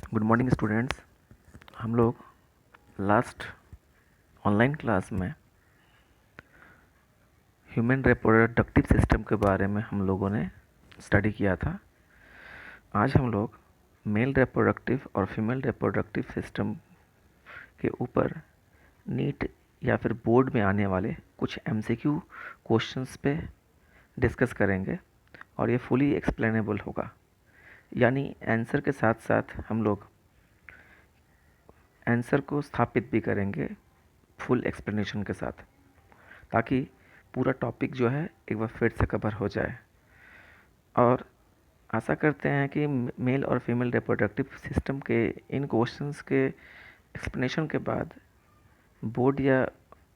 Good morning students. हम लोग last online class में ह्यूमन रिप्रोडक्टिव सिस्टम के बारे में हम लोगों ने स्टडी किया था। आज हम लोग मेल रिप्रोडक्टिव और फीमेल रिप्रोडक्टिव सिस्टम के ऊपर नीट या फिर बोर्ड में आने वाले कुछ एमसीक्यू क्वेश्चंस पे डिस्कस करेंगे और ये फुली एक्सप्लेनेबल होगा, यानी आंसर के साथ साथ हम लोग आंसर को स्थापित भी करेंगे फुल एक्सप्लेनेशन के साथ, ताकि पूरा टॉपिक जो है एक बार फिर से कवर हो जाए। और आशा करते हैं कि मेल और फीमेल रिप्रोडक्टिव सिस्टम के इन क्वेश्चंस के एक्सप्लेनेशन के बाद बोर्ड या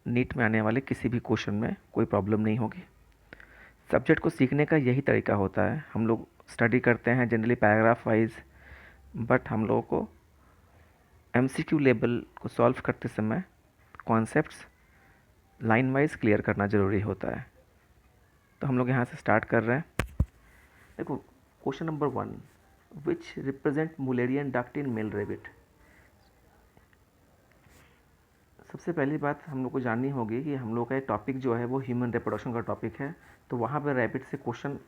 नीट में आने वाले किसी भी क्वेश्चन में कोई प्रॉब्लम नहीं होगी। सब्जेक्ट को सीखने का यही तरीका होता है। हम लोग स्टडी करते हैं जनरली पैराग्राफ वाइज, बट हम लोगों को एमसीक्यू लेवल को सॉल्व करते समय कॉन्सेप्ट्स लाइन वाइज क्लियर करना ज़रूरी होता है। तो हम लोग यहाँ से स्टार्ट कर रहे हैं। देखो, question number 1, which represent Mullerian duct in male rabbit. सबसे पहली बात हम लोग को जाननी होगी कि हम लोग का एक टॉपिक जो है वो ह्यूमन रिप्रोडक्शन का टॉपिक है, तो वहाँ पर रैबिट से क्वेश्चन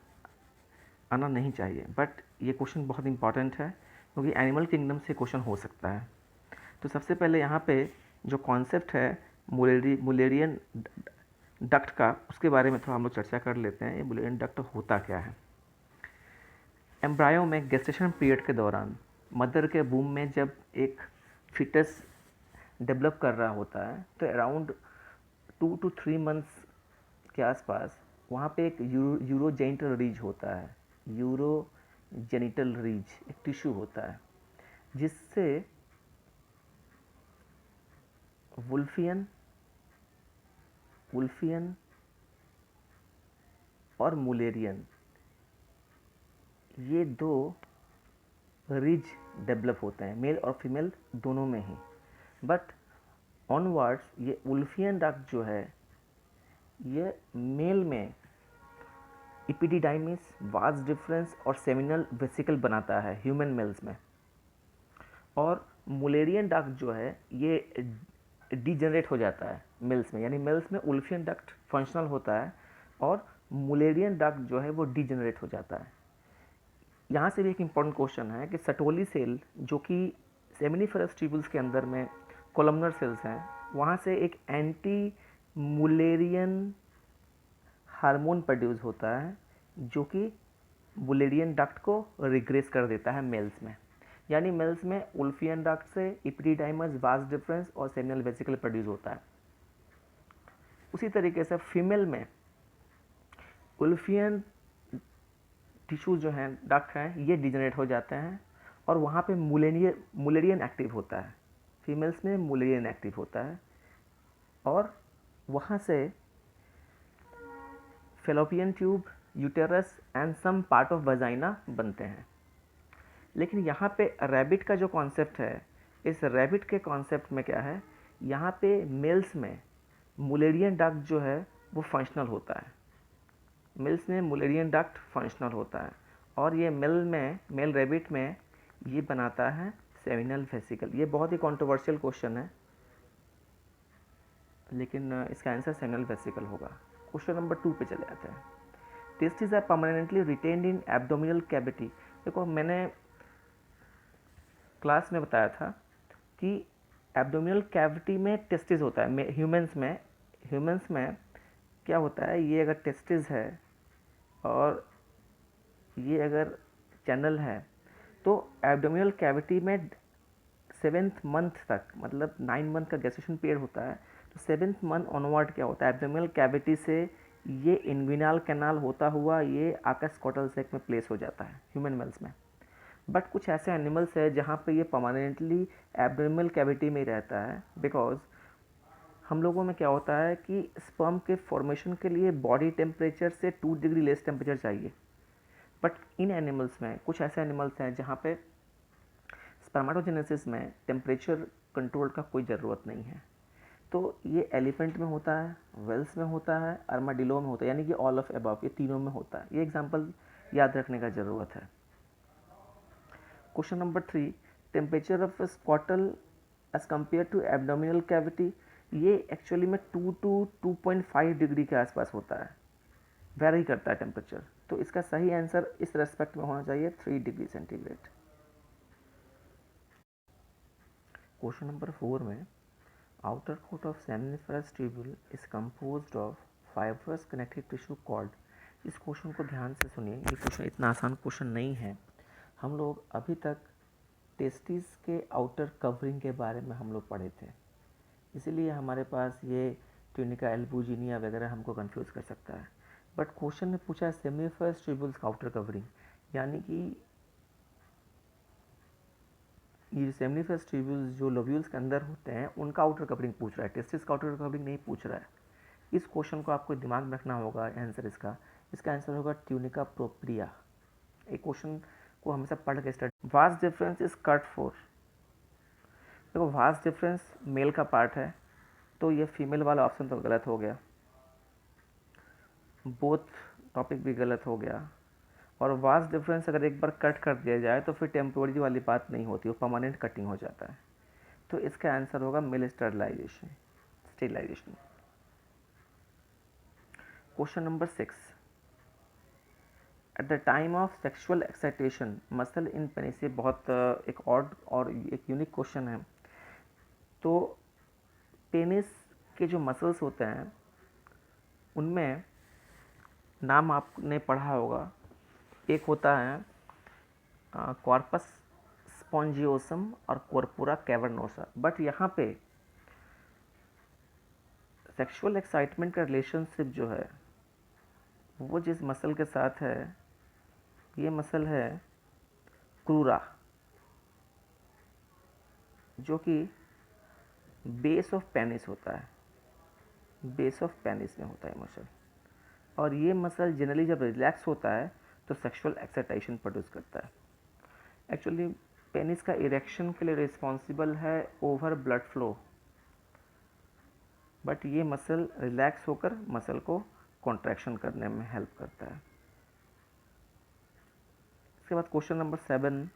आना नहीं चाहिए, बट ये क्वेश्चन बहुत इंपॉर्टेंट है क्योंकि एनिमल किंगडम से क्वेश्चन हो सकता है। तो सबसे पहले यहाँ पे जो कॉन्सेप्ट है मुलेरियन डक्ट का, उसके बारे में थोड़ा हम लोग चर्चा कर लेते हैं। ये मुलेरियन डक्ट होता क्या है। एम्ब्रायो में गेस्टेशन पीरियड के दौरान मदर के बूम में जब एक फिटस डेवलप कर रहा होता है, तो अराउंड 2 to 3 मंथ्स के आसपास वहाँ पे एक यूरोजेनिटल रीज होता है। यूरोजेनिटल रीज एक टिश्यू होता है जिससे वुल्फियन और मुलेरियन, ये दो रिज डेवलप होते हैं, मेल और फीमेल दोनों में ही। बट ऑनवर्ड्स ये वुल्फियन डक्ट जो है ये मेल में इपिडिडाइमिस, वास डिफरेंस और सेमिनल वेसिकल बनाता है ह्यूमन मेल्स में, और मुलेरियन डक्ट जो है ये डीजनरेट हो जाता है मेल्स में, यानी मेल्स में वुल्फियन डक्ट फंक्शनल होता है और मुलेरियन डक्ट जो है वो डीजनरेट हो जाता है। यहाँ से भी एक इम्पॉर्टेंट क्वेश्चन है कि सटोली सेल जो कि सेमिनिफरस ट्यूबल्स के अंदर में कोलमनर सेल्स हैं, वहाँ से एक एंटी मुलेरियन हार्मोन प्रोड्यूस होता है जो कि मुलेरियन डक्ट को रिग्रेस कर देता है मेल्स में, यानी मेल्स में वुल्फियन डक्ट से इपिडिडाइमस, वास डिफरेंस और सेमिनल वेसिकल प्रोड्यूस होता है। उसी तरीके से फीमेल में वुल्फियन टिश्यू जो हैं, डक्ट हैं, ये डिजनरेट हो जाते हैं और वहाँ पे मुलेरियन एक्टिव होता है। फीमेल्स में मुलेरियन एक्टिव होता है और वहाँ से fallopian tube, uterus and some part of vagina बनते हैं। लेकिन यहाँ पे रैबिट का जो कॉन्सेप्ट है, इस रैबिट के कॉन्सेप्ट में क्या है, यहाँ पे मेल्स में मुलेरियन डक्ट जो है वो फंक्शनल होता है। मेल्स में मुलेरियन डक्ट फंक्शनल होता है और ये मेल रैबिट में ये बनाता है सेमिनल वेसिकल। ये बहुत ही कंट्रोवर्शियल क्वेश्चन है, लेकिन इसका आंसर सेमिनल वेसिकल होगा। क्वेश्चन नंबर 2 पे चले जाते हैं। Testis are permanently retained in abdominal cavity. देखो, मैंने क्लास में बताया था कि एब्डोमिनल कैविटी में टेस्टिस होता है। ह्यूमंस में क्या होता है, ये अगर टेस्टिस है और ये अगर चैनल है, तो एब्डोमिनल कैविटी में 7th मंथ तक, मतलब 9 मंथ का गेस्टेशन पीरियड होता है, तो 7th मंथ ऑनवर्ड क्या होता है, एब्डोमिनल कैविटी से ये इन्विनल कैनाल होता हुआ ये आकस कॉटल सैक में प्लेस हो जाता है ह्यूमन मेल्स में। बट कुछ ऐसे एनिमल्स है जहाँ पे ये परमानेंटली एब्डोमिनल कैविटी में ही रहता है, बिकॉज हम लोगों में क्या होता है कि स्पर्म के फॉर्मेशन के लिए बॉडी टेम्परेचर से 2 डिग्री लेस टेम्परेचर चाहिए। बट इन एनिमल्स में कुछ ऐसे एनिमल्स हैं जहाँ पे स्पर्मेटोजेनेसिस में टेम्परेचर कंट्रोल का कोई ज़रूरत नहीं है। तो ये एलिफेंट में होता है, वेल्स में होता है, आर्माडिलो में होता है, यानी कि ऑल ऑफ अबव, ये तीनों में होता है। ये एग्जांपल याद रखने का ज़रूरत है। Question number 3, temperature of scrotal as compare to abdominal cavity, ये एक्चुअली में 2 to 2.5 डिग्री के आसपास होता है, वेरी करता है टेम्परेचर। तो इसका सही आंसर इस रेस्पेक्ट में होना चाहिए 3 डिग्री सेंटीग्रेड। क्वेश्चन नंबर 4 में outer coat of seminiferous tubule is composed of fibrous connective tissue cord. इस क्वेश्चन को ध्यान से सुनिए, ये क्वेश्चन इतना आसान क्वेश्चन नहीं है। हम लोग अभी तक टेस्टिस के आउटर कवरिंग के बारे में हम लोग पढ़े थे, इसीलिए हमारे पास ये ट्यूनिका एल्बुजिनिया वगैरह हमको कंफ्यूज कर सकता है। बट क्वेश्चन में पूछा है सेमिनिफरस ट्यूब्यूल्स का आउटर कवरिंग, यानी कि ये सेमिनिफरस ट्यूब्यूल्स जो लोब्यूल्स के अंदर होते हैं उनका आउटर कवरिंग पूछ रहा है, टेस्टिस का आउटर कवरिंग नहीं पूछ रहा है। इस क्वेश्चन को आपको दिमाग में रखना होगा। आंसर इसका आंसर होगा ट्यूनिका प्रोप्रिया। एक क्वेश्चन को हमेशा पढ़ के start. Vast difference is cut for, देखो वास्ट डिफरेंस मेल का पार्ट है, तो ये फीमेल वाला ऑप्शन तो गलत हो गया, बोथ टॉपिक भी गलत हो गया। और वास्ट डिफरेंस अगर एक बार कट कर दिया जाए तो फिर टेम्पोररी वाली बात नहीं होती, वो परमानेंट कटिंग हो जाता है। तो इसका आंसर होगा male sterilization, sterilization. Question number 6, at the time of sexual excitation muscle in penis, ये बहुत एक ऑड और एक यूनिक क्वेश्चन है। तो पेनिस के जो मसल्स होते हैं उनमें नाम आपने पढ़ा होगा, एक होता है कॉर्पस स्पॉन्जियोसम और कॉर्पोरा कैवर्नोसा। बट यहाँ पे सेक्सुअल एक्साइटमेंट का रिलेशनशिप जो है वो जिस मसल के साथ है, ये मसल है क्रूरा, जो कि बेस ऑफ पेनिस होता है, बेस ऑफ पेनिस में होता है मसल। और ये मसल जनरली जब रिलैक्स होता है तो सेक्सुअल एक्साइटेशन प्रोड्यूस करता है। एक्चुअली पेनिस का इरेक्शन के लिए रिस्पॉन्सिबल है ओवर ब्लड फ्लो, बट ये मसल रिलैक्स होकर मसल को कॉन्ट्रैक्शन करने में हेल्प करता है। इसके बाद question number 7,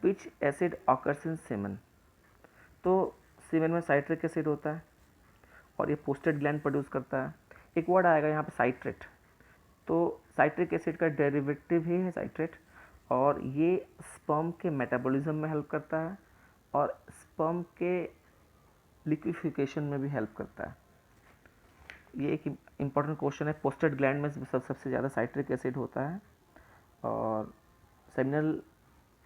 which acid occurs in semen. तो सीमेन में साइट्रिक एसिड होता है और ये पोस्टेड ग्लैंड प्रोड्यूस करता है। एक वर्ड आएगा यहाँ पे साइट्रेट, तो साइट्रिक एसिड का डेरिवेटिव ही है साइट्रेट, और ये स्पर्म के मेटाबॉलिज्म में हेल्प करता है और स्पर्म के लिक्विफिकेशन में भी हेल्प करता है। ये एक इम्पॉर्टेंट क्वेश्चन है। पोस्टेड ग्लैंड में सबसे ज़्यादा साइट्रिक एसिड होता है और सेमिनल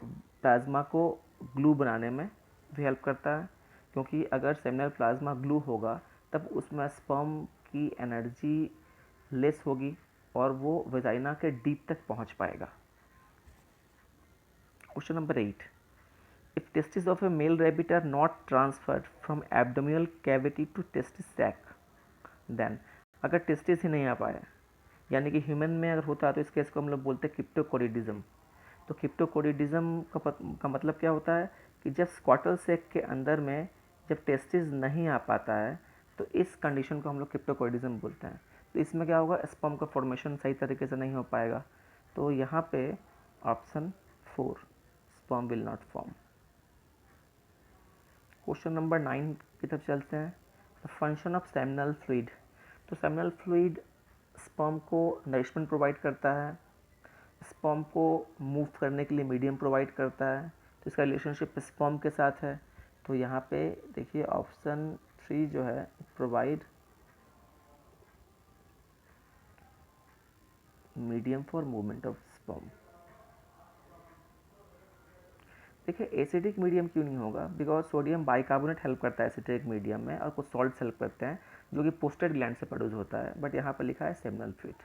प्लाज्मा को ग्लू बनाने में भी हेल्प करता है, क्योंकि अगर सेमिनल प्लाज्मा ग्लू होगा तब उसमें स्पर्म की एनर्जी लेस होगी और वो वेजाइना के डीप तक पहुंच पाएगा। Question number 8, if testis of a male rabbit are not transferred from abdominal cavity to testis sac, then, अगर टेस्टिस ही नहीं आ पाया, यानी कि ह्यूमन में अगर होता है तो इस केस को हम लोग बोलते हैं क्रिप्टोकोरिडिज्म। तो क्रिप्टोकोरिडिज्म का मतलब क्या होता है कि जब स्क्वाटल सैक के अंदर में जब टेस्टिस नहीं आ पाता है तो इस कंडीशन को हम लोग क्रिप्टोकोरिडिज्म बोलते हैं। तो इसमें क्या होगा, स्पर्म का फॉर्मेशन सही तरीके से नहीं हो पाएगा। तो यहाँ पे option 4, sperm will not form. Question number 9 की तरफ चलते हैं। The function of seminal fluid. तो सेमिनल फ्लूइड स्पर्म को नरिशमेंट प्रोवाइड करता है, स्पर्म को मूव करने के लिए मीडियम प्रोवाइड करता है, तो इसका रिलेशनशिप स्पर्म के साथ है। तो यहाँ पे देखिए ऑप्शन 3 जो है, provide medium for movement of sperm. देखिए एसिडिक मीडियम क्यों नहीं होगा, बिकॉज सोडियम बाइकार्बोनेट हेल्प करता है एसिडिक मीडियम में और कुछ सॉल्ट्स हेल्प करते हैं जो कि पोस्टेड ग्लैंड से प्रोड्यूस होता है, बट यहाँ पर लिखा है सेमिनल फ्लूइड।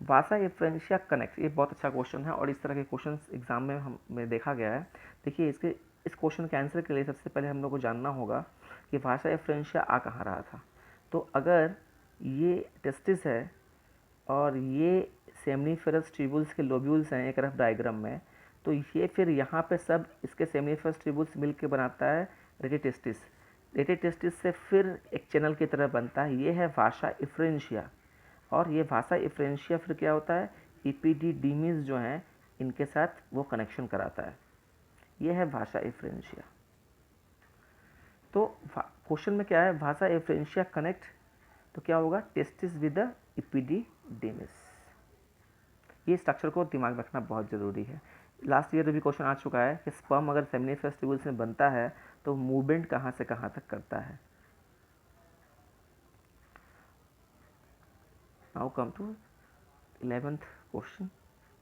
वासा एफ्रेंशिया कनेक्ट, ये बहुत अच्छा क्वेश्चन है और इस तरह के क्वेश्चन एग्जाम में हमें देखा गया है। देखिए इस क्वेश्चन के आंसर के लिए सबसे पहले हम लोग को जानना होगा कि वासा एफ्रेंशिया आ कहाँ रहा था। तो अगर ये टेस्टिस है और ये सेमिनिफेरस ट्यूब्यूल्स के लोब्यूल्स हैं एक रफ डायग्राम में, तो ये फिर यहाँ पे सब इसके सेमिनिफेरस ट्यूब्यूल्स मिल के बनाता है रेटिटेस्टिस। रेटिटेस्टिस से फिर एक चैनल की तरह बनता है, ये है वासा एफ्रेंशिया। और ये वासा एफ्रेंशिया फिर क्या होता है, इपिडिडिमिस जो हैं इनके साथ वो कनेक्शन कराता है। ये है भाषा एफ्रेंशिया। तो क्वेश्चन में क्या है, भाषा एफ्रेंशिया कनेक्ट, तो क्या होगा, टेस्टिस विद द इपिडिडिमिस। ये स्ट्रक्चर को दिमाग में रखना बहुत ज़रूरी है। लास्ट ईयर भी क्वेश्चन आ चुका है कि स्पर्म अगर सेमिनिफेरस ट्यूबुल्स में बनता है तो मूवमेंट कहाँ से कहाँ तक करता है। Now come to 11th question.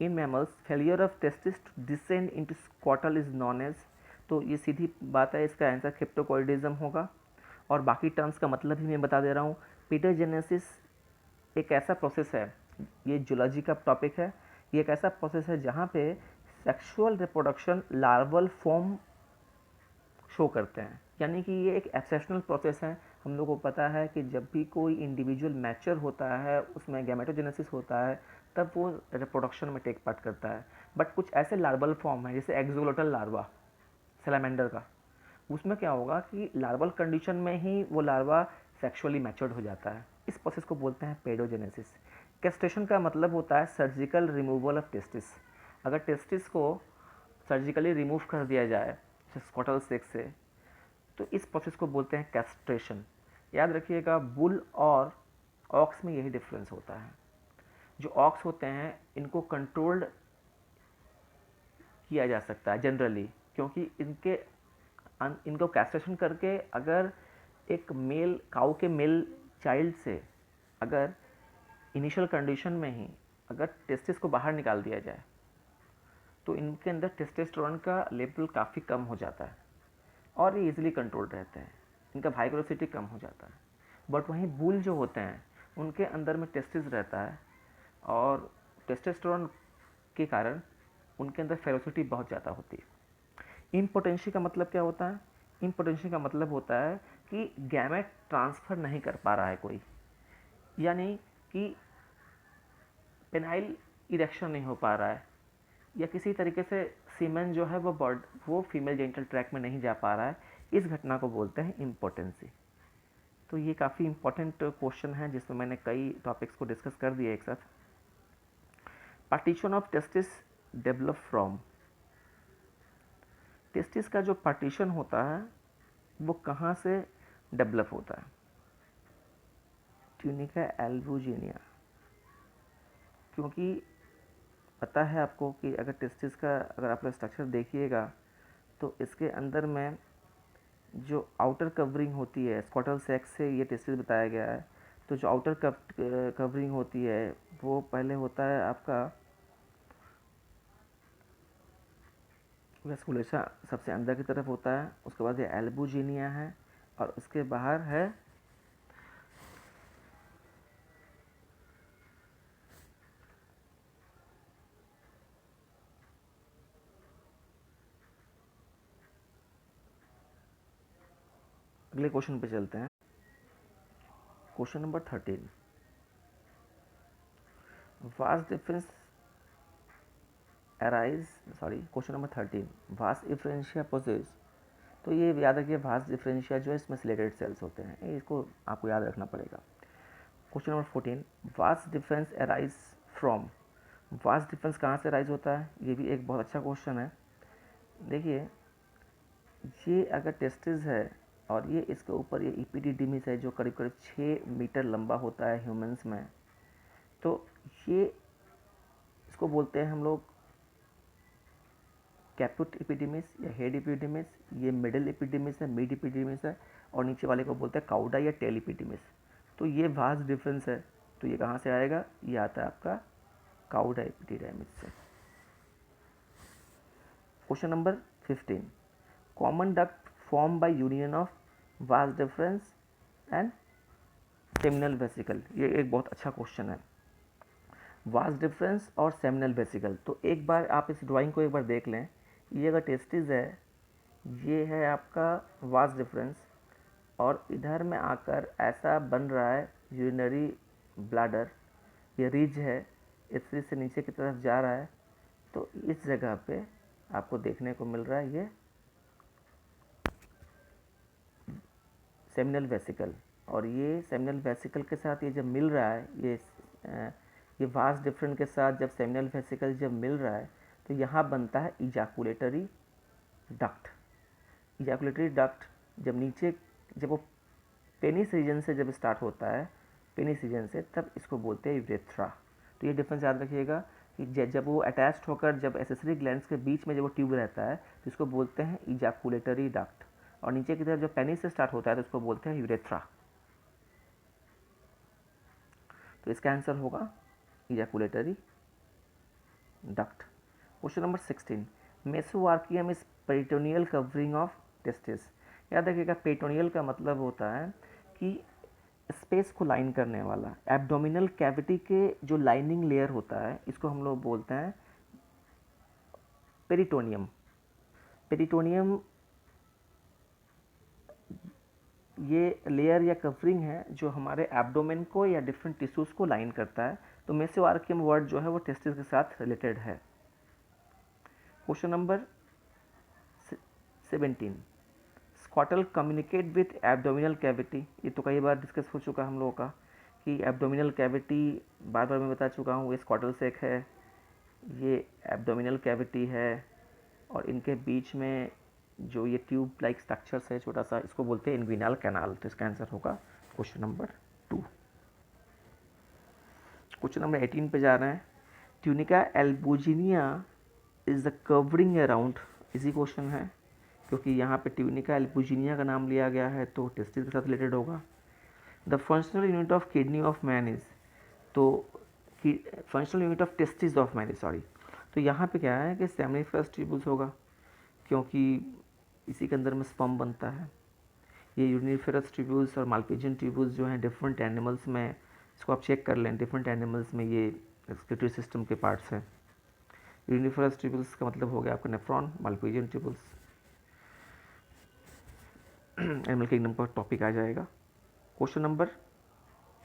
In mammals failure of testis to descend into scrotal is known as, तो ये सीधी बात है, इसका आंसर क्रिप्टोकॉइडिज्म होगा। और बाकी टर्म्स का मतलब भी मैं बता दे रहा हूँ। पीटरजेनेसिस एक ऐसा प्रोसेस है, ये जूलॉजी का टॉपिक है, ये एक ऐसा प्रोसेस है जहाँ पे sexual reproduction larval form show करते हैं, यानी कि ये एक एक्सेप्शनल प्रोसेस है। हम लोगों को पता है कि जब भी कोई इंडिविजुअल मैच्योर होता है, उसमें गैमेटोजेनेसिस होता है, तब वो रिप्रोडक्शन में टेक पार्ट करता है। बट कुछ ऐसे लार्वल फॉर्म है, जैसे एक्सोलोटल लार्वा सैलामेंडर का, उसमें क्या होगा कि लार्वल कंडीशन में ही वो लार्वा सेक्सुअली मैच्योर्ड हो जाता है। इस प्रोसेस को बोलते हैं पेडोजेनेसिस। कैस्ट्रेशन का मतलब होता है सर्जिकल रिमूवल ऑफ टेस्टिस। अगर टेस्टिस को सर्जिकली रिमूव कर दिया जाए स्क्वाटल सेक्स से, तो इस प्रोसेस को बोलते हैं कैस्ट्रेशन। याद रखिएगा, बुल और ऑक्स में यही डिफरेंस होता है। जो ऑक्स होते हैं इनको कंट्रोल्ड किया जा सकता है जनरली, क्योंकि इनको कैस्ट्रेशन करके अगर एक मेल काऊ के मेल चाइल्ड से अगर इनिशियल कंडीशन में ही अगर टेस्टिस को बाहर निकाल दिया जाए तो इनके अंदर टेस्टोस्टेरोन का लेवल काफ़ी कम हो जाता है और ये इजीली कंट्रोल रहते हैं, इनका वाइग्रोसिटी कम हो जाता है। बट वहीं बुल जो होते हैं उनके अंदर में टेस्टिस रहता है और टेस्टोस्टेरोन के कारण उनके अंदर फेरोसिटी बहुत ज़्यादा होती है। इम्पोटेंसी का मतलब क्या होता है? इम्पोटेंसी का मतलब होता है कि गैमेट ट्रांसफ़र नहीं कर पा रहा है कोई, यानी कि पेनाइल इरेक्शन नहीं हो पा रहा है, या किसी तरीके से सीमेन जो है वो फीमेल जेनिटल ट्रैक में नहीं जा पा रहा है। इस घटना को बोलते हैं इम्पोटेंसी। तो ये काफ़ी इंपॉर्टेंट क्वेश्चन है जिसमें मैंने कई टॉपिक्स को डिस्कस कर दिया एक साथ। Partition of testis develop from, testis का जो पार्टीशन होता है वो कहाँ से डेवलप होता है? Tunica albuginea. क्योंकि पता है आपको कि अगर टेस्टिस का अगर आप स्ट्रक्चर देखिएगा तो इसके अंदर में जो आउटर कवरिंग होती है, स्क्वाटल सेक्स से ये टेस्टिस बताया गया है। तो जो आउटर कवरिंग होती है वो पहले होता है आपका वेस्कुलेसा, सबसे अंदर की तरफ होता है, उसके बाद ये एल्बुजिनिया है और उसके बाहर है अगले क्वेश्चन पे चलते हैं। Question number 13, vas deferens arise, question number 13, vas deferentia poses. तो ये याद रखिए, वास्ट डिफरेंशिया जो है इसमें सिलेटेड सेल्स होते हैं, इसको आपको याद रखना पड़ेगा। Question number 14, vast deferens arise from, vast difference कहाँ से अराइज होता है? ये भी एक बहुत अच्छा क्वेश्चन है। देखिए, ये अगर टेस्टिस है और ये इसके ऊपर ये इपिडिडिमिस है जो करीब करीब 6 मीटर लंबा होता है ह्यूमंस में, तो ये इसको बोलते हैं हम लोग कैपुट एपिडिमिस या हेड एपिडिमिस। ये मिडिल एपिडिमिस है, मिड एपिडिमिस है, और नीचे वाले को बोलते हैं काउडा या टेल एपिडिमिस। तो ये वास्ट डिफरेंस है, तो ये कहाँ से आएगा? ये आता है आपका काउडा एपिडिमिस से। Question number 15, common duct form by union of vast difference and seminal vesicle. ये एक बहुत अच्छा क्वेश्चन है, वास्ट डिफरेंस और सेमिनल वेसिकल। तो एक बार आप इस ड्राइंग को एक बार देख लें। ये अगर टेस्टिस है, ये है आपका वास्ट डिफरेंस, और इधर में आकर ऐसा बन रहा है यूरिनरी ब्लैडर, ये रिज है, इस रिज से नीचे की तरफ जा रहा है। तो इस जगह पे आपको देखने को मिल रहा है ये सेमिनल वेसिकल, और ये सेमिनल वेसिकल के साथ ये जब मिल रहा है, ये ये वास्ट डिफरेंट के साथ जब सेमिनल वेसिकल जब मिल रहा है तो यहाँ बनता है इजैकुलेटरी डक्ट। इजैकुलेटरी डक्ट जब नीचे, जब वो पेनिस रीजन से जब स्टार्ट होता है, पेनिस रीजन से, तब इसको बोलते हैं यूरेथ्रा। तो ये डिफरेंस याद रखिएगा कि जब वो अटैच्ड होकर जब एसेसरी ग्लैंड्स के बीच में जब वो ट्यूब रहता है तो इसको बोलते हैं इजैकुलेटरी डक्ट, और नीचे की तरफ जब पेनिस से स्टार्ट होता है तो इसको बोलते हैं यूरेथ्रा। तो इसका आंसर होगा ejaculatory duct. Question number 16, mesorchium is peritoneal covering of testis. याद रखिएगा पेरिटोनियल का मतलब होता है कि स्पेस को लाइन करने वाला, एब्डोमिनल कैविटी के जो लाइनिंग लेयर होता है इसको हम लोग बोलते हैं पेरिटोनियम। पेरिटोनियम ये लेयर या कवरिंग है जो हमारे एब्डोमेन को या डिफरेंट टिश्यूज को लाइन करता है। तो मेसोआर्कियम वर्ड जो है वो टेस्टिस के साथ रिलेटेड है। Question number 17, Squirtle communicate with abdominal cavity. ये तो कई बार डिस्कस हो चुका हम लोगों का कि एब्डोमिनल कैविटी, बार बार मैं बता चुका हूँ, ये स्क्वाटल सेक है, ये एब्डोमिनल कैविटी है, और इनके बीच में जो ये ट्यूब लाइक स्ट्रक्चर्स है छोटा सा, इसको बोलते हैं इन्ग्विनल कैनाल। तो इसका आंसर होगा क्वेश्चन नंबर 2। क्वेश्चन नंबर 18 पे जा रहे हैं। Tunica albuginea is the covering around, इसी क्वेश्चन है क्योंकि यहाँ पे ट्यूनिका एल्बुजिनिया का नाम लिया गया है तो टेस्टिस के साथ रिलेटेड होगा। The functional unit of kidney of man is, तो functional unit of testis of man is, sorry. तो यहाँ पे क्या है कि सेमिनिफरस ट्यूबल्स होगा क्योंकि इसी के अंदर में स्पर्म बनता है। ये यूनिफेरस ट्यूब्यूल्स और माल्पिजियन ट्यूब्यूल्स जो हैं डिफरेंट एनिमल्स में, इसको आप चेक कर लें, डिफरेंट एनिमल्स में ये एक्सक्रीटरी सिस्टम के पार्ट्स हैं। यूनिफेरस ट्यूब्यूल्स का मतलब हो गया आपका नेफ्रॉन, माल्पिजियन ट्यूब्यूल्स एनिमल किंगडम का टॉपिक आ जाएगा। Question number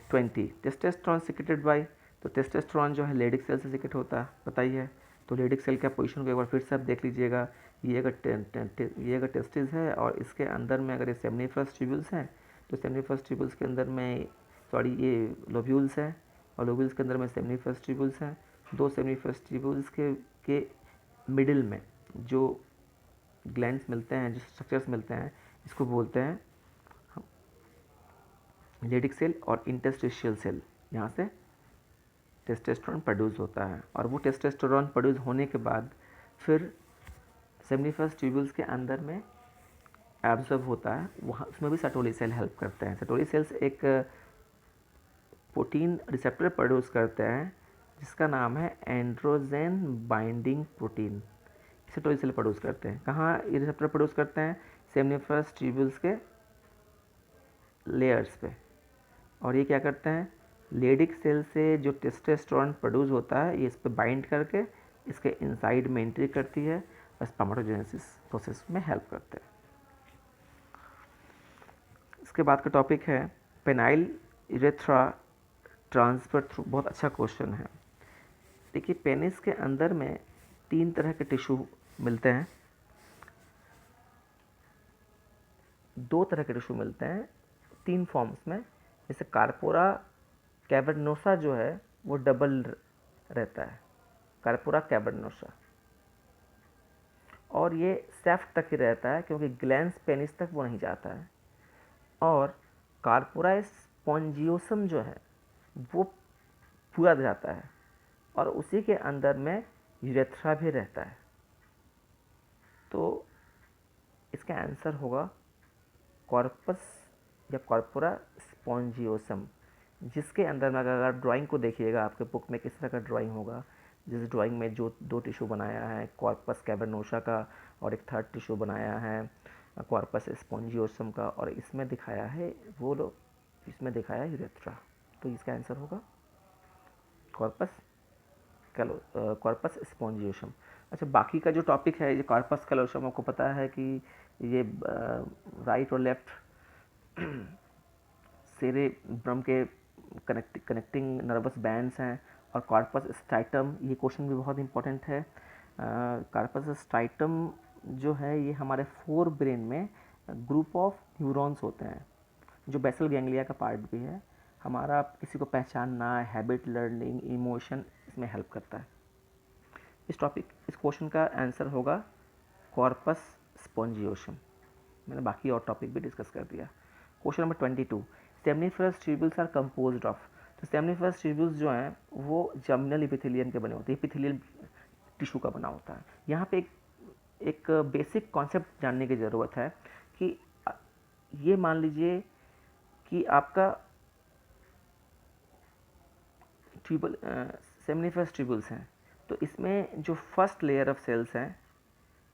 20, testosterone secreted by. तो टेस्टोस्टेरोन जो है लेडिक सेल से सिक्रेट होता है, पता ही है। तो लेडिक सेल का पोजीशन को एक बार फिर से आप देख लीजिएगा। ये अगर टेस्टिस है और इसके अंदर में अगर ये सेमिनिफरस ट्यूब्यूल्स हैं तो सेमिनिफरस ट्यूब्यूल्स के अंदर में, सॉरी, ये लोब्यूल्स हैं और लोब्यूल्स के अंदर में सेमिनिफरस ट्यूब्यूल्स हैं। दो सेमिनिफरस ट्यूब्यूल्स के मिडिल में जो ग्लैंड्स मिलते हैं, जो स्ट्रक्चर्स मिलते हैं, इसको बोलते हैं लेडिक सेल और इंटरस्टिशियल सेल। यहाँ से टेस्टोस्टेरोन प्रोड्यूस होता है और वो टेस्टोस्टेरोन प्रोड्यूस होने के बाद फिर सेमिनिफरस ट्यूब्यूल्स के अंदर में एब्जॉर्ब होता है, वहाँ उसमें भी सटोली सेल हेल्प करते हैं। सटोली सेल्स एक प्रोटीन रिसेप्टर प्रोड्यूस करते हैं जिसका नाम है androgen binding protein. Sertoli cell produce करते हैं। कहाँ ये रिसेप्टर प्रोड्यूस करते हैं? सेमिनिफरस ट्यूब्यूल्स के लेयर्स पे। और ये क्या करते हैं? लेडिक सेल से जो टेस्टोस्टेरोन प्रोड्यूस होता है ये इस पर बाइंड करके इसके इनसाइड में एंट्री करती है और स्पर्मेटोजेनेसिस प्रोसेस में हेल्प करते हैं। इसके बाद का टॉपिक है पेनाइल यूरेथ्रा ट्रांसफर थ्रू। बहुत अच्छा क्वेश्चन है। देखिए पेनिस के अंदर में 3 तरह के टिश्यू मिलते हैं, 2 तरह के टिश्यू मिलते हैं 3 फॉर्म्स में। जैसे कार्पोरा कैवर्नोसा जो है वो डबल रहता है, कार्पोरा कैवर्नोसा, और ये सेफ्ट तक ही रहता है क्योंकि ग्लैंस पेनिस तक वो नहीं जाता है। और कार्पोरा स्पॉन्जियोसम जो है वो पूरा जाता है और उसी के अंदर में यूरेथ्रा भी रहता है। तो इसका आंसर होगा कॉर्पस या कॉर्पोरा स्पॉन्जियोसम, जिसके अंदर में अगर आप ड्राइंग को देखिएगा आपके बुक में किस तरह का ड्राइंग होगा, जिस ड्राइंग में जो 2 टिश्यू बनाया है कॉर्पस कैवर्नोसा का और एक थर्ड टिश्यू बनाया है कॉर्पस स्पॉन्जियोसम का, और इसमें दिखाया है वो लोग, इसमें दिखाया है यूरेथ्रा। तो इसका आंसर होगा कॉर्पस स्पॉन्जियोसम। अच्छा, बाकी का जो टॉपिक है ये कॉर्पस कैलोसम, आपको पता है कि ये राइट और लेफ्ट सेरेब्रम के कनेक्टिंग नर्वस बैंड्स हैं। और कॉर्पस स्ट्राइटम, ये क्वेश्चन भी बहुत इंपॉर्टेंट है। कॉर्पस स्ट्राइटम जो है ये हमारे फोर ब्रेन में ग्रुप ऑफ न्यूरॉन्स होते हैं जो बेसल गैंग्लिया का पार्ट भी है। हमारा किसी को पहचानना, हैबिट लर्निंग, इमोशन, इसमें हेल्प करता है। इस क्वेश्चन का आंसर होगा कॉर्पस स्पॉन्जियोसम। मैंने बाकी और टॉपिक भी डिस्कस कर दिया। Question number 22, seminiferous tubules are composed of. तो सेमनीफरस ट्यूब्यूल्स जो हैं वो जर्मिनल एपिथेलियम के बने होते हैं, एपिथेलियल टिश्यू का बना होता है। यहाँ पे एक बेसिक कॉन्सेप्ट जानने की ज़रूरत है कि ये मान लीजिए कि आपका ट्यूबल सेमनीफरस ट्यूब्यूल्स हैं, तो इसमें जो फर्स्ट लेयर ऑफ सेल्स हैं,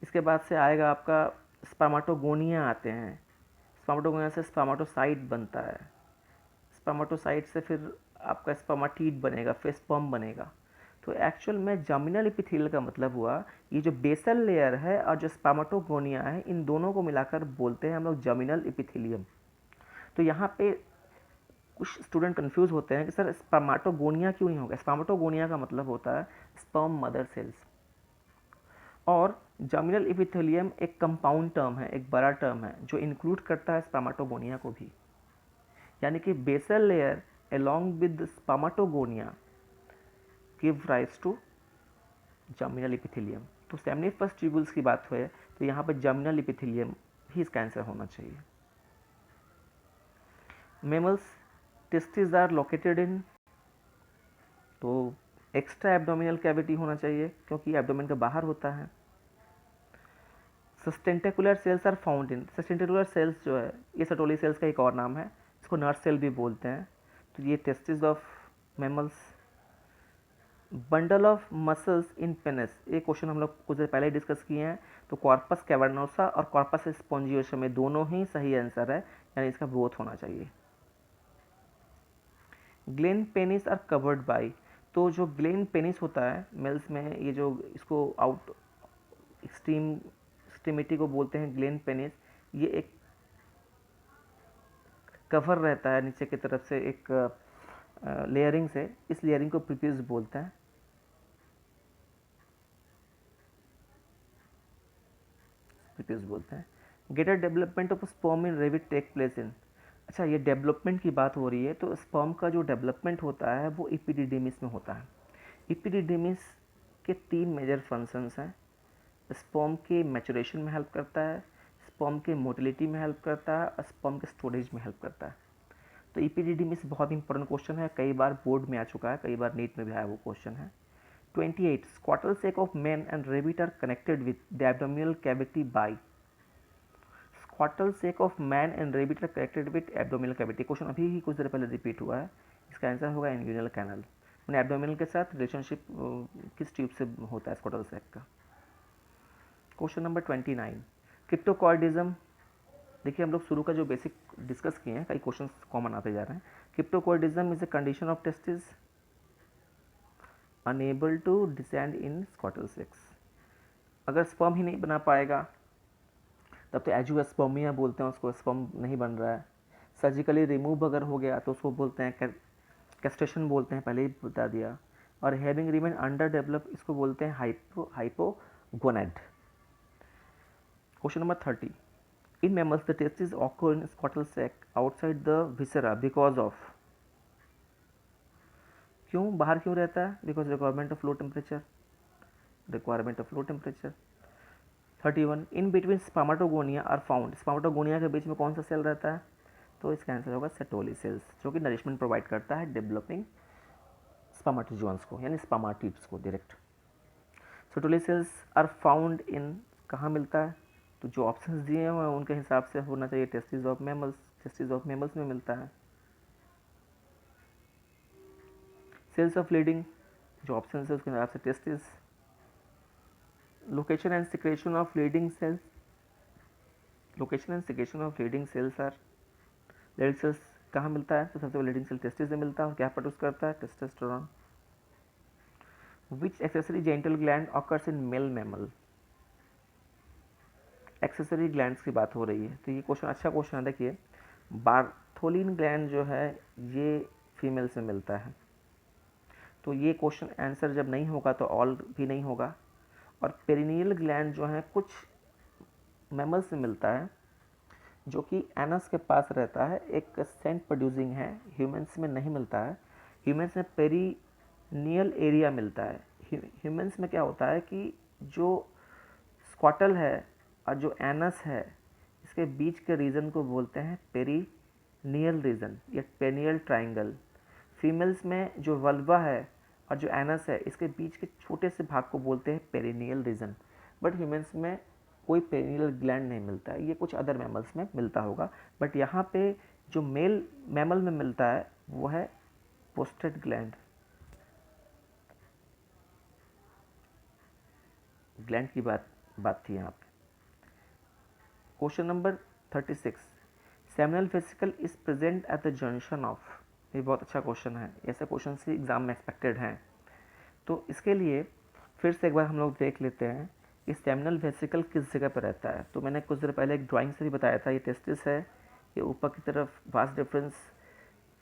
इसके बाद से आएगा आपका स्पर्मेटोगोनिया आते हैं। स्पर्मेटोगोनिया से स्पर्मेटोसाइट बनता है, स्पर्मेटोसाइट से फिर आपका स्पर्मेटिड बनेगा, फिर स्पर्म बनेगा। तो एक्चुअल में जर्मिनल एपिथेलियल का मतलब हुआ ये जो बेसल लेयर है और जो स्पर्मेटोगोनिया है, इन दोनों को मिलाकर बोलते हैं हम लोग जर्मिनल एपिथेलियम। तो यहाँ पे कुछ स्टूडेंट कंफ्यूज होते हैं कि सर स्पर्मेटोगोनिया क्यों नहीं होगा। स्पर्मेटोगोनिया का मतलब होता है स्पर्म मदर सेल्स, और जर्मिनल एपिथेलियम एक कंपाउंड टर्म है, एक बड़ा टर्म है जो इंक्लूड करता है स्पर्मेटोगोनिया को भी। यानी कि basal layer along with the spermatogonia give rise to germinal epithelium. तो सेमनीफरस ट्यूब्यूल्स की बात हुए तो यहाँ पर जर्मिनल एपिथेलियम ही इसका आंसर होना चाहिए। Mammals testis are located in, तो एक्स्ट्रा एब्डोमिनल कैविटी होना चाहिए क्योंकि एब्डोमेन के बाहर होता है। Sustentacular cells are found in, sustentacular cells जो है ये सटोली सेल्स का एक और नाम है, इसको नर्व सेल भी बोलते हैं। तो ये testis of mammals. Bundle of muscles in penis, ये क्वेश्चन हम लोग कुछ देर पहले डिस्कस किए हैं। तो कॉर्पस कैवर्नोसा और कॉर्पस स्पॉन्जियोसम में दोनों ही सही आंसर है, यानी इसका बोथ होना चाहिए। Glans penis are covered by, तो जो ग्लेन पेनिस होता है मेल्स में, ये जो इसको आउट एक्सट्रीमिटी को बोलते हैं ग्लेन पेनिस, ये एक कवर रहता है नीचे की तरफ से एक लेयरिंग से, इस लेयरिंग को प्रीप्यूस बोलते हैं। प्रीप्यूस बोलते हैं। Greater development of sperm in rabbit take place in, अच्छा ये डेवलपमेंट की बात हो रही है, तो स्पर्म का जो डेवलपमेंट होता है वो इपिडिडिमिस में होता है। इपिडिडिमिस के 3 मेजर फंक्शंस हैं। स्पर्म के मैचुरेशन में हेल्प करता है, स्पर्म के मोटिलिटी में हेल्प करता है, और स्पर्म के स्टोरेज में हेल्प करता है। तो इपिडिडिमिस बहुत इंपॉर्टेंट क्वेश्चन है, कई बार बोर्ड में आ चुका है, कई बार नीट में भी आया वो क्वेश्चन है। 28, scrotal sac of man and rabbit are connected with the abdominal cavity by, scrotal sac of man and rabbit are connected with abdominal cavity, question अभी ही कुछ देर पहले रिपीट हुआ है। इसका आंसर होगा इन्ग्यूनल कैनल। मैंने एब्डोमिनल के साथ रिलेशनशिप किस ट्यूब से होता है स्क्वाटल सेक का। Question number 29, cryptorchidism. देखिए हम लोग शुरू का जो बेसिक डिस्कस किए हैं, कई क्वेश्चन कॉमन आते जा रहे हैं। Cryptorchidism is a condition of testis unable to descend in scrotal sac. अगर स्पर्म ही नहीं बना पाएगा तब तो एजुएस्पर्मिया बोलते हैं उसको, स्पर्म नहीं बन रहा है। सर्जिकली रिमूव अगर हो गया तो उसको बोलते हैं कैस्ट्रेशन बोलते हैं, पहले ही बता दिया। और हैविंग रिमेन अंडर डेवलप, इसको बोलते हैं hypogonad. Question number 30, in mammals the testis occur in scrotal sac outside the viscera because of, क्यों बाहर क्यों रहता है? Because requirement of low temperature, requirement of low temperature. 31, in between spermatogonia are found, spermatogonia के बीच में कौन सा सेल रहता है? तो इसका आंसर होगा सेटोली सेल्स, जो कि नरिशमेंट प्रोवाइड करता है डेवलपिंग स्पर्मेटोजोन्स को, यानी स्पर्मेटिड्स को direct. Sertoli cells are found in, कहाँ मिलता है? तो जो ऑप्शंस दिए हुए हैं उनके हिसाब से होना चाहिए testis of mammals, testis of mammals में मिलता है। सेल्स ऑफ लीडिंग, जो ऑप्शन है उसके हिसाब से testis. Location and secretion of Leydig cells, location and secretion of Leydig cells are, Leydig cells कहाँ मिलता है? तो सबसे पहले लीडिंग सेल टेस्टिस से मिलता है, और क्या प्रोड्यूस करता है? Testosterone. Which accessory genital gland occurs in male mammal, accessory glands की बात हो रही है, तो ये क्वेश्चन अच्छा क्वेश्चन है। देखिए बार्थोलिन ग्लैंड जो है ये फीमेल से मिलता है, तो ये क्वेश्चन आंसर जब नहीं होगा तो ऑल भी नहीं होगा। और पेरिनियल ग्लैंड जो है कुछ मैमल से मिलता है, जो कि एनस के पास रहता है, एक सेंट प्रोड्यूसिंग है, ह्यूमंस में नहीं मिलता है। ह्यूमंस में पेरिनियल एरिया मिलता है। ह्यूमंस में क्या होता है कि जो स्क्वाटल है और जो एनस है, इसके बीच के रीजन को बोलते हैं पेरिनियल रीजन या पेनियल ट्राइंगल। फीमेल्स में जो वल्वा है और जो एनस है, इसके बीच के छोटे से भाग को बोलते हैं पेरिनियल रीजन। बट ह्यूमंस में कोई पेनियल ग्लैंड नहीं मिलता है, ये कुछ अदर मैमल्स में मिलता होगा। बट यहाँ पे जो मेल मैमल में मिलता है वो है पोस्टेड ग्लैंड। ग्लैंड की बात थी यहाँ पे। Question number 36, seminal vesicle is present at the junction of. ये बहुत अच्छा क्वेश्चन है, ऐसे क्वेश्चन से एग्जाम में एक्सपेक्टेड हैं। तो इसके लिए फिर से एक बार हम लोग देख लेते हैं कि सेमिनल वेसिकल किस जगह पर रहता है। तो मैंने कुछ देर पहले एक ड्राइंग से भी बताया था, ये टेस्टिस है, ये ऊपर की तरफ वास्ट डिफरेंस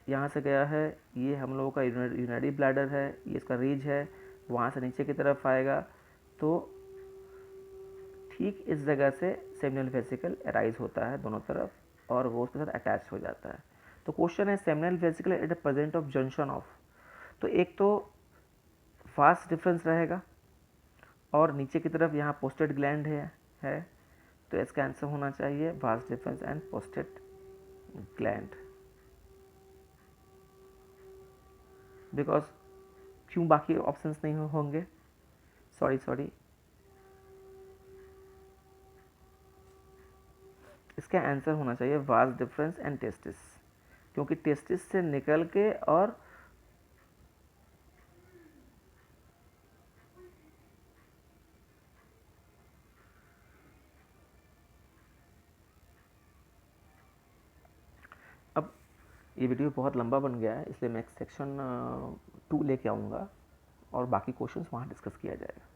यहाँ से गया है, ये हम लोगों का यूरिनरी ब्लैडर है, ये इसका रीज है, वहाँ से नीचे की तरफ आएगा। तो ठीक इस जगह से सेमिनल वेसिकल अराइज होता है दोनों तरफ और वो उसके साथ अटैच हो जाता है। तो क्वेश्चन है seminal vesicle at the present of junction of. तो एक तो फास्ट डिफरेंस रहेगा और नीचे की तरफ यहाँ पोस्टेड ग्लैंड है। तो इसका आंसर होना चाहिए vast difference and posted gland. Because क्यों बाकी ऑप्शंस नहीं होंगे, सॉरी, इसका आंसर होना चाहिए वास्ट डिफरेंस एंड टेस्टिस, क्योंकि टेस्टिस से निकल के और अब ये वीडियो बहुत लंबा बन गया है, इसलिए मैं सेक्शन 2 लेके आऊँगा और बाकी क्वेश्चंस वहाँ डिस्कस किया जाएगा।